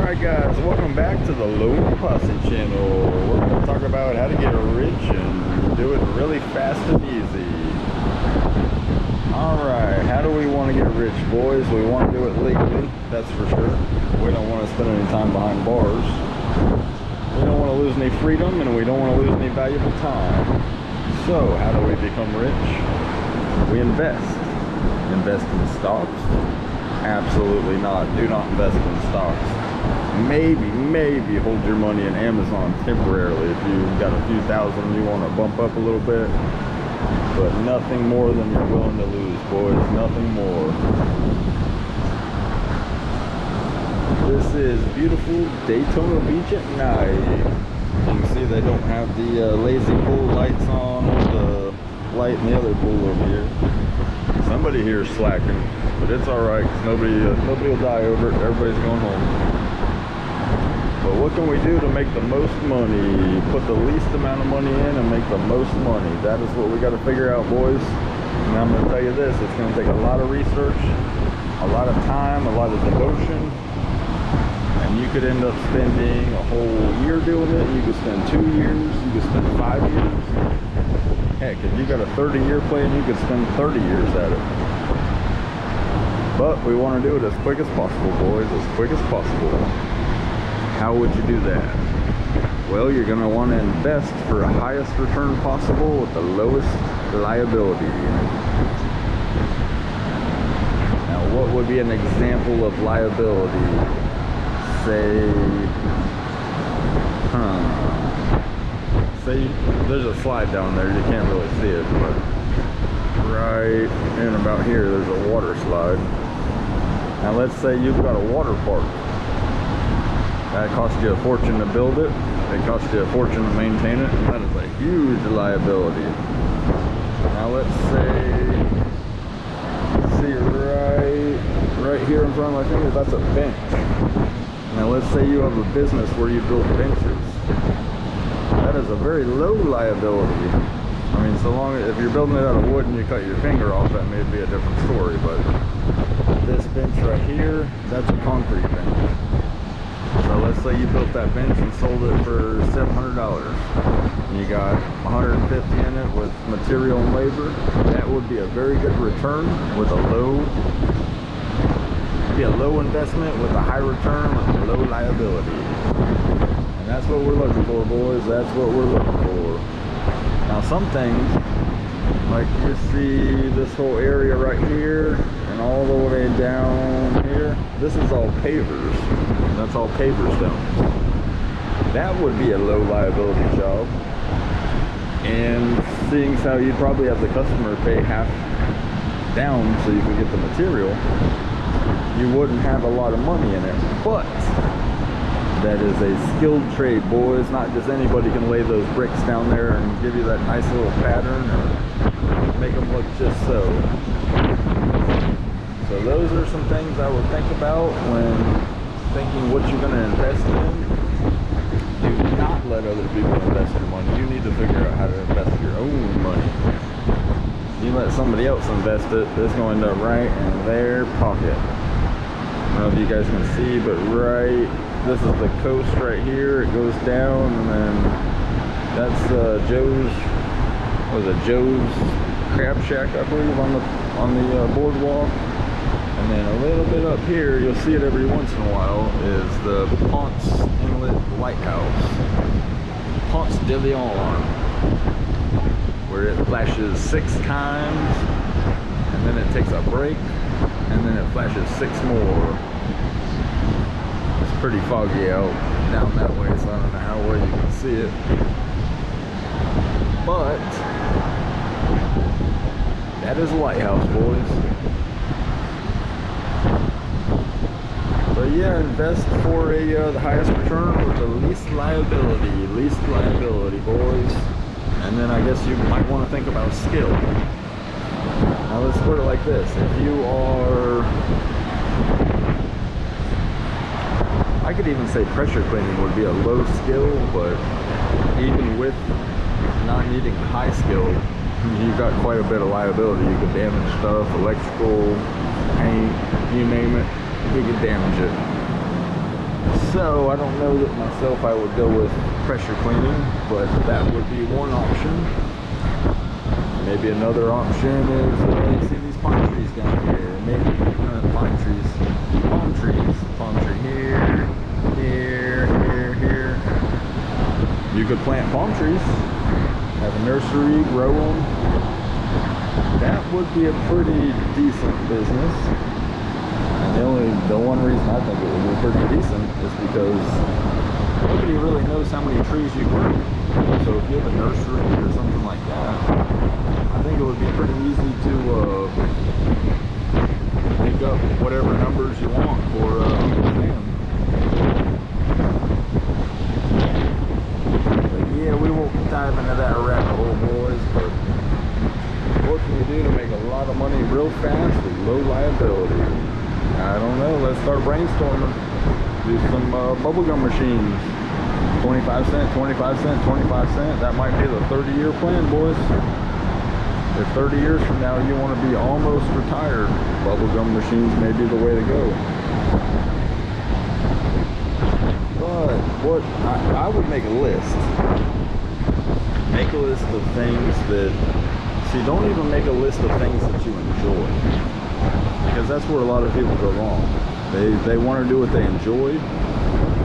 Alright guys, welcome back to the Loneposse channel. We're going to talk about how to get rich and do it really fast and easy. Alright, how do we want to get rich, boys? We want to do it legally, that's for sure. We don't want to spend any time behind bars. We don't want to lose any freedom, and we don't want to lose any valuable time. So, how do we become rich? We invest. Invest in stocks? Absolutely not. Do not invest in stocks. Maybe hold your money in Amazon temporarily if you've got a few thousand you want to bump up a little bit, but nothing more than you're willing to lose, boys. Nothing more. This is beautiful Daytona Beach at night. You can see they don't have the lazy pool lights on, or the light in the other pool over here. Somebody here is slacking, but it's alright, nobody will die over it. Everybody's going home. But what can we do to make the most money? Put the least amount of money in and make the most money. That is what we got to figure out, boys. And I'm going to tell you this, it's going to take a lot of research, a lot of time, a lot of devotion. And you could end up spending a whole year doing it. You could spend 2 years, you could spend 5 years. Heck, if you got a 30-year plan, you could spend 30 years at it. But we want to do it as quick as possible, boys, as quick as possible. How would you do that? Well, you're going to want to invest for the highest return possible with the lowest liability. Now, what would be an example of liability? Say there's a slide down there. You can't really see it, but right in about here, there's a water slide. Now, let's say you've got a water park. That cost you a fortune to build it. It cost you a fortune to maintain it. And that is a huge liability. Now let's see right here in front of my finger, that's a bench. Now let's say you have a business where you build benches. That is a very low liability. I mean, so long as if you're building it out of wood and you cut your finger off, that may be a different story. But this bench right here, that's a concrete bench. So let's say you built that bench and sold it for $700. You got $150 in it with material and labor. That would be a very good return with a low investment with a high return with a low liability. And that's what we're looking for, boys. That's what we're looking for. Now some things, like you see this whole area right here and all the way down here, this is all pavers. That's all paver stones. That would be a low liability job. And seeing how you'd probably have the customer pay half down so you could get the material, you wouldn't have a lot of money in it. But that is a skilled trade, boys. Not just anybody can lay those bricks down there and give you that nice little pattern or make them look just so. So those are some things I would think about when thinking what you're going to invest in. Do not let other people invest your money. You need to figure out how to invest your own money. You let somebody else invest it, it's going to end up right in their pocket. I don't know if you guys can see, but this is the coast right here. It goes down, and then that's Joe's Crab Shack, I believe, on the boardwalk. And then a little bit up here, you'll see it every once in a while, is the Ponce Inlet Lighthouse. Ponce de Leon, where it flashes 6 times, and then it takes a break, and then it flashes 6 more. It's pretty foggy out down that way, so I don't know how well you can see it. But that is a lighthouse, boys. So yeah, invest for the highest return with the least liability, boys. And then I guess you might want to think about skill. Now let's put it like this: if you are, I could even say pressure cleaning would be a low skill, but even with not needing high skill, you've got quite a bit of liability. You could damage stuff, electrical, paint, you name it. You could damage it. So I don't know that myself I would go with pressure cleaning, but that would be one option. Maybe another option is, you see these palm trees down here. Maybe palm trees. Palm tree here, here, here, here. You could plant palm trees, have a nursery, grow them. That would be a pretty decent business. And the one reason I think it would be pretty decent is because nobody really knows how many trees you grow. So if you have a nursery or something like that, I think it would be pretty easy to pick up whatever numbers you want for Uncle Sam. But yeah, we won't dive into that rabbit hole, boys, but what can you do to make a lot of money real fast with low liability? I don't know. Let's start brainstorming. Do some bubblegum machines. 25 cent, 25 cent, 25 cent. That might be the 30-year plan, boys. If 30 years from now you want to be almost retired, bubblegum machines may be the way to go. But what I would make a list. Make a list of things that, see, don't even make a list of things that you enjoy. Because that's where a lot of people go wrong. They want to do what they enjoy,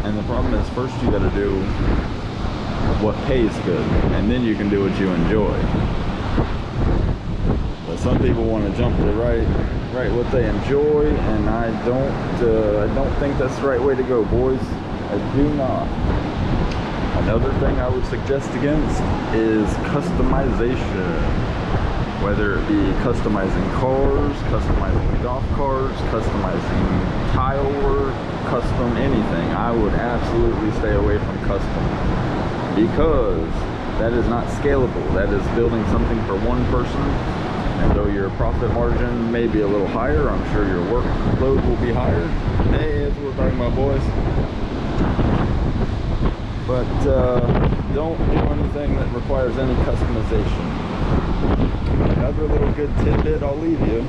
and the problem is first you got to do what pays good, and then you can do what you enjoy. But some people want to jump to right what they enjoy, and I don't think that's the right way to go, boys. I do not. Another thing I would suggest against is customization. Whether it be customizing cars, customizing golf carts, customizing tile work, custom anything, I would absolutely stay away from custom, because that is not scalable. That is building something for one person, and though your profit margin may be a little higher, I'm sure your workload will be higher. Hey, that's what we're talking about, boys. But don't do anything that requires any customization. Another little good tidbit I'll leave you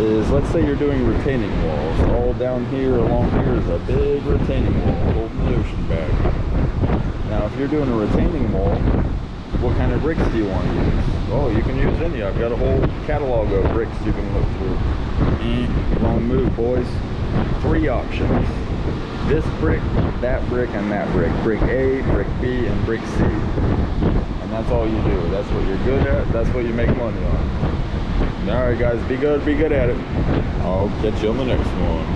is, let's say you're doing retaining walls. All down here, along here is a big retaining wall holding the ocean back. Now, if you're doing a retaining wall, what kind of bricks do you want to use? Oh, you can use any. I've got a whole catalog of bricks you can look through. Wrong move, boys. 3 options. This brick, that brick, and that brick. Brick A, brick B, and brick C. And that's all you do. That's what you're good at. That's what you make money on. Alright guys, be good at it. I'll catch you on the next one.